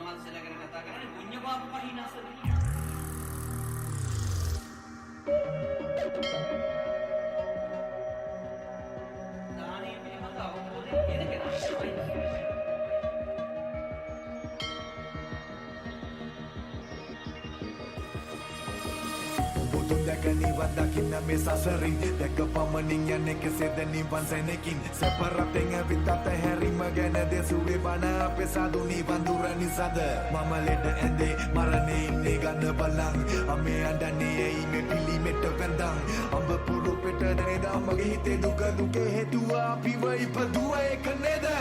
මොනවද ඉස්සෙල්ලා ගැන කතා කරන්නේ පුඤ්ඤ පාප පහිනසද දානීය පිළිබඳ අවබෝධය තියෙන කෙනා තමයි දැක නිවන් දකින්න මේ සසරින් දැක පමණින් යන්නේ කෙසේද නිවන් සැනකින් සැපරතෙන් ඇවිත් අතහැරීම ගැන දෙසුවේ බණ අපේ සාදු නිවන් දුර නිසාද මම ලෙඩ ඇඳේ මරණේ ඉන්නේ ගන්න බලන් අමේ අඬන්නේ ඇයි මේ පිළිමෙට වැඳන් අඹ පුරු පිට නේද මගේ හිතේ දුක දුකේ හේතුව අපිව ඉපදුවා ඒක නේද